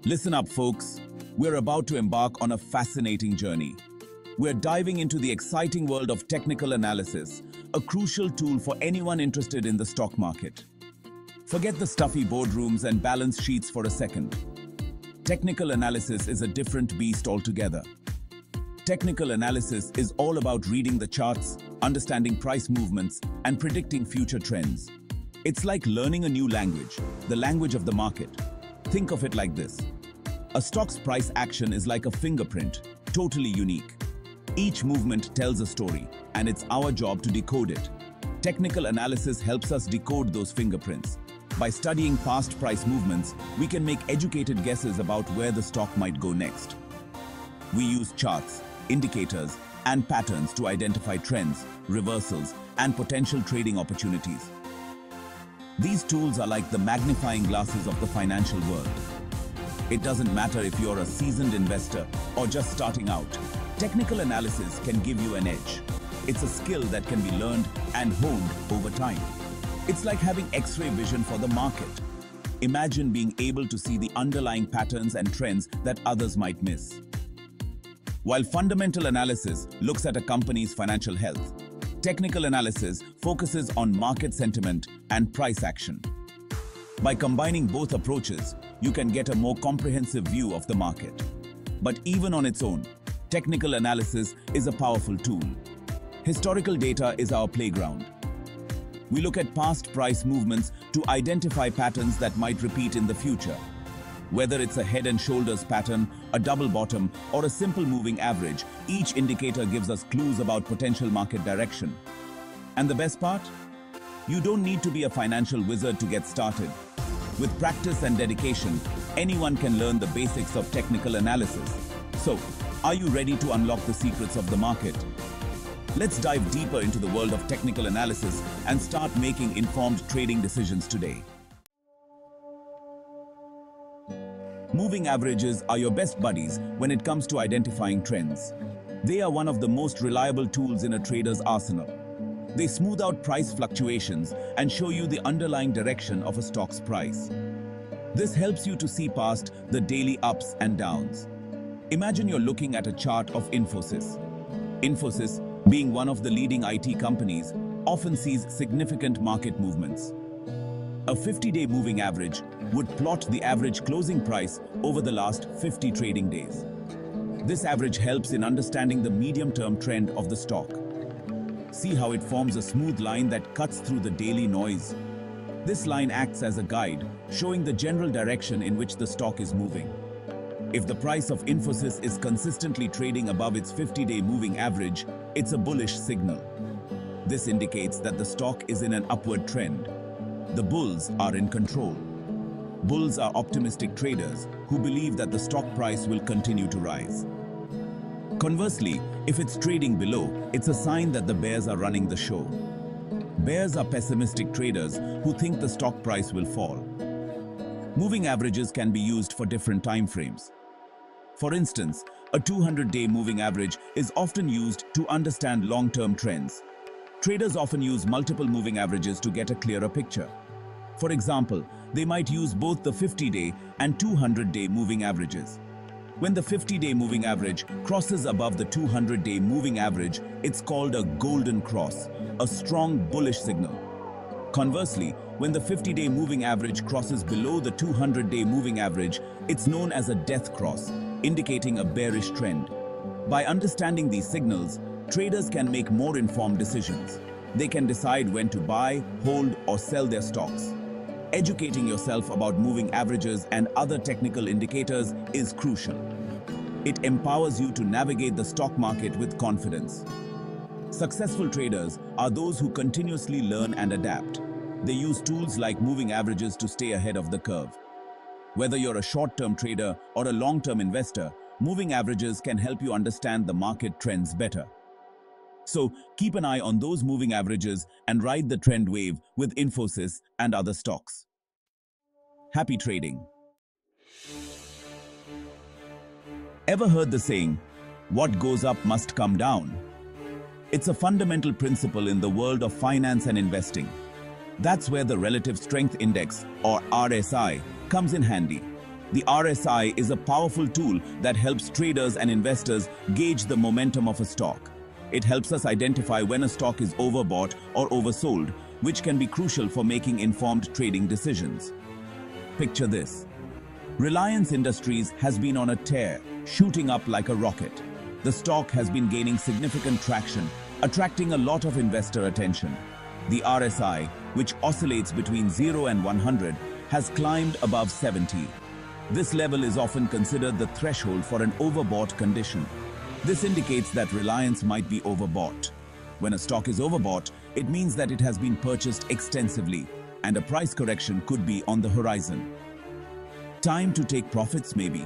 Listen up, folks. We're about to embark on a fascinating journey. We're diving into the exciting world of technical analysis, a crucial tool for anyone interested in the stock market. Forget the stuffy boardrooms and balance sheets for a second. Technical analysis is a different beast altogether. Technical analysis is all about reading the charts, understanding price movements, and predicting future trends. It's like learning a new language, the language of the market. Think of it like this. A stock's price action is like a fingerprint, totally unique. Each movement tells a story, and it's our job to decode it. Technical analysis helps us decode those fingerprints. By studying past price movements, we can make educated guesses about where the stock might go next. We use charts, indicators, and patterns to identify trends, reversals, and potential trading opportunities. These tools are like the magnifying glasses of the financial world. It doesn't matter if you're a seasoned investor or just starting out, technical analysis can give you an edge. It's a skill that can be learned and honed over time. It's like having X-ray vision for the market. Imagine being able to see the underlying patterns and trends that others might miss. While fundamental analysis looks at a company's financial health, technical analysis focuses on market sentiment and price action. By combining both approaches, you can get a more comprehensive view of the market. But even on its own, technical analysis is a powerful tool. Historical data is our playground. We look at past price movements to identify patterns that might repeat in the future. Whether it's a head and shoulders pattern, a double bottom, or a simple moving average, each indicator gives us clues about potential market direction. And the best part? You don't need to be a financial wizard to get started. With practice and dedication, anyone can learn the basics of technical analysis. So, are you ready to unlock the secrets of the market? Let's dive deeper into the world of technical analysis and start making informed trading decisions today. Moving averages are your best buddies when it comes to identifying trends. They are one of the most reliable tools in a trader's arsenal. They smooth out price fluctuations and show you the underlying direction of a stock's price. This helps you to see past the daily ups and downs. Imagine you're looking at a chart of Infosys. Infosys, being one of the leading IT companies, often sees significant market movements. A 50-day moving average would plot the average closing price over the last 50 trading days. This average helps in understanding the medium-term trend of the stock. See how it forms a smooth line that cuts through the daily noise. This line acts as a guide, showing the general direction in which the stock is moving. If the price of Infosys is consistently trading above its 50-day moving average, it's a bullish signal. This indicates that the stock is in an upward trend. The bulls are in control. Bulls are optimistic traders who believe that the stock price will continue to rise. Conversely, if it's trading below, it's a sign that the bears are running the show. Bears are pessimistic traders who think the stock price will fall. Moving averages can be used for different time frames. For instance, a 200-day moving average is often used to understand long-term trends. Traders often use multiple moving averages to get a clearer picture. For example, they might use both the 50-day and 200-day moving averages. When the 50-day moving average crosses above the 200-day moving average, it's called a golden cross, a strong bullish signal. Conversely, when the 50-day moving average crosses below the 200-day moving average, it's known as a death cross, indicating a bearish trend. By understanding these signals, traders can make more informed decisions. They can decide when to buy, hold, or sell their stocks. Educating yourself about moving averages and other technical indicators is crucial. It empowers you to navigate the stock market with confidence. Successful traders are those who continuously learn and adapt. They use tools like moving averages to stay ahead of the curve. Whether you're a short-term trader or a long-term investor, moving averages can help you understand the market trends better. So keep an eye on those moving averages and ride the trend wave with Infosys and other stocks. Happy trading! Ever heard the saying, "What goes up must come down"? It's a fundamental principle in the world of finance and investing. That's where the Relative Strength Index, or RSI, comes in handy. The RSI is a powerful tool that helps traders and investors gauge the momentum of a stock. It helps us identify when a stock is overbought or oversold, which can be crucial for making informed trading decisions. Picture this. Reliance Industries has been on a tear, shooting up like a rocket. The stock has been gaining significant traction, attracting a lot of investor attention. The RSI, which oscillates between 0 and 100, has climbed above 70. This level is often considered the threshold for an overbought condition. This indicates that Reliance might be overbought. When a stock is overbought, it means that it has been purchased extensively, and a price correction could be on the horizon. Time to take profits, maybe.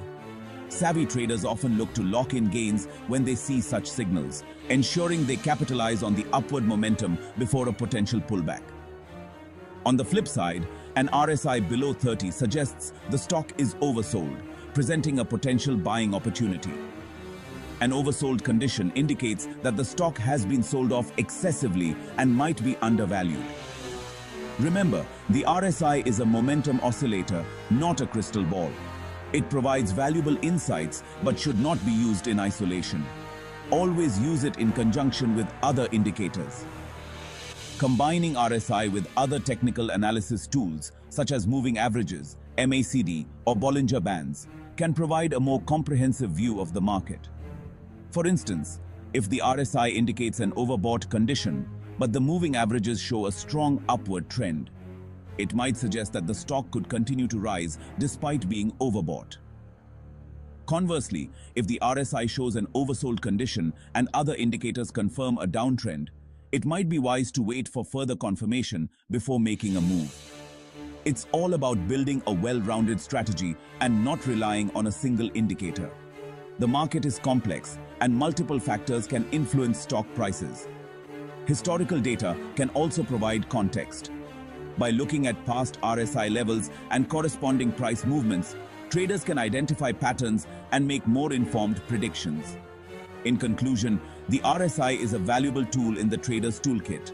Savvy traders often look to lock in gains when they see such signals, ensuring they capitalize on the upward momentum before a potential pullback. On the flip side, an RSI below 30 suggests the stock is oversold, presenting a potential buying opportunity. An oversold condition indicates that the stock has been sold off excessively and might be undervalued. Remember, the RSI is a momentum oscillator, not a crystal ball. It provides valuable insights but should not be used in isolation. Always use it in conjunction with other indicators. Combining RSI with other technical analysis tools such as moving averages, MACD, or Bollinger Bands can provide a more comprehensive view of the market. For instance, if the RSI indicates an overbought condition, but the moving averages show a strong upward trend, it might suggest that the stock could continue to rise despite being overbought. Conversely, if the RSI shows an oversold condition and other indicators confirm a downtrend, it might be wise to wait for further confirmation before making a move. It's all about building a well-rounded strategy and not relying on a single indicator. The market is complex, and multiple factors can influence stock prices. Historical data can also provide context. By looking at past RSI levels and corresponding price movements, traders can identify patterns and make more informed predictions. In conclusion, the RSI is a valuable tool in the trader's toolkit.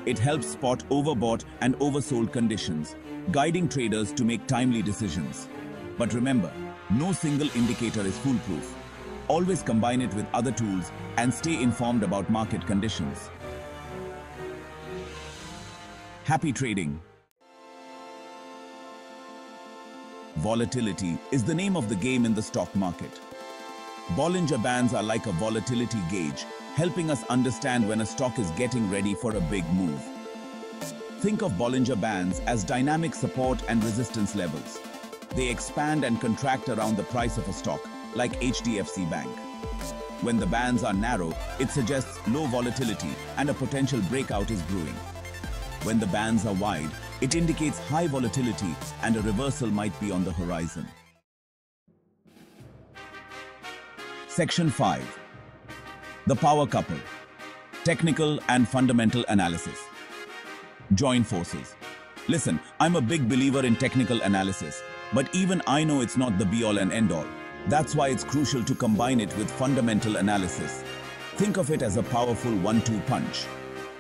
It helps spot overbought and oversold conditions, guiding traders to make timely decisions. But remember, no single indicator is foolproof. Always combine it with other tools and stay informed about market conditions. Happy trading! Volatility is the name of the game in the stock market. Bollinger Bands are like a volatility gauge, helping us understand when a stock is getting ready for a big move. Think of Bollinger Bands as dynamic support and resistance levels. They expand and contract around the price of a stock, like HDFC Bank. When the bands are narrow, it suggests low volatility and a potential breakout is brewing. When the bands are wide, it indicates high volatility and a reversal might be on the horizon. Section 5. The Power Couple. Technical and Fundamental Analysis. Join forces. Listen, I'm a big believer in technical analysis, but even I know it's not the be-all and end-all. That's why it's crucial to combine it with fundamental analysis. Think of it as a powerful one-two punch.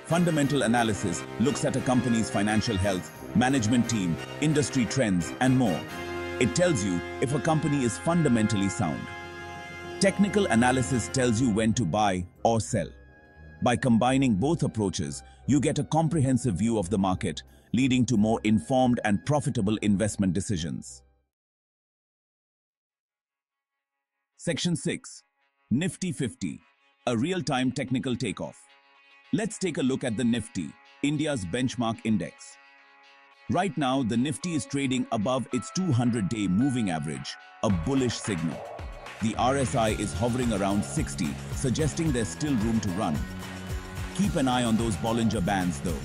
Fundamental analysis looks at a company's financial health, management team, industry trends, and more. It tells you if a company is fundamentally sound. Technical analysis tells you when to buy or sell. By combining both approaches, you get a comprehensive view of the market, leading to more informed and profitable investment decisions. Section 6. Nifty 50, a real-time technical takeoff. Let's take a look at the Nifty, India's benchmark index. Right now, the Nifty is trading above its 200-day moving average, a bullish signal. The RSI is hovering around 60, suggesting there's still room to run. Keep an eye on those Bollinger Bands though.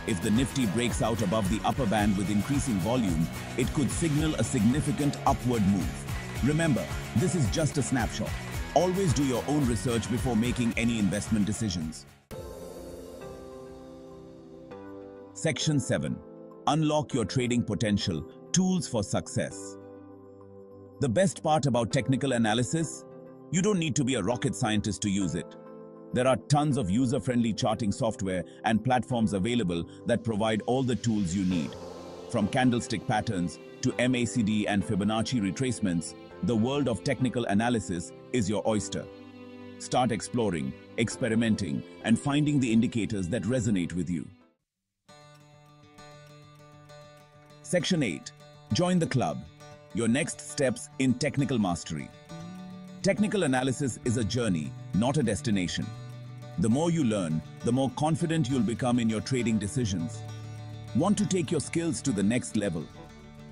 If the Nifty breaks out above the upper band with increasing volume, it could signal a significant upward move. Remember, this is just a snapshot. Always do your own research before making any investment decisions. Section 7. Unlock your trading potential. Tools for success. The best part about technical analysis? You don't need to be a rocket scientist to use it. There are tons of user-friendly charting software and platforms available that provide all the tools you need. From candlestick patterns to MACD and Fibonacci retracements, the world of technical analysis is your oyster. Start exploring, experimenting, and finding the indicators that resonate with you. Section 8. Join the club. Your next steps in technical mastery. Technical analysis is a journey, not a destination. The more you learn, the more confident you'll become in your trading decisions. Want to take your skills to the next level?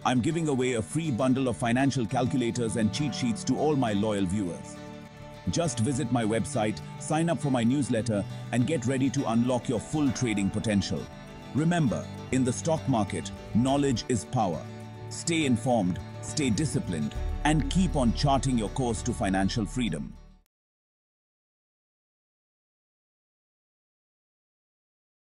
I'm giving away a free bundle of financial calculators and cheat sheets to all my loyal viewers. Just visit my website, sign up for my newsletter, and get ready to unlock your full trading potential. Remember, in the stock market, knowledge is power. Stay informed, stay disciplined, and keep on charting your course to financial freedom.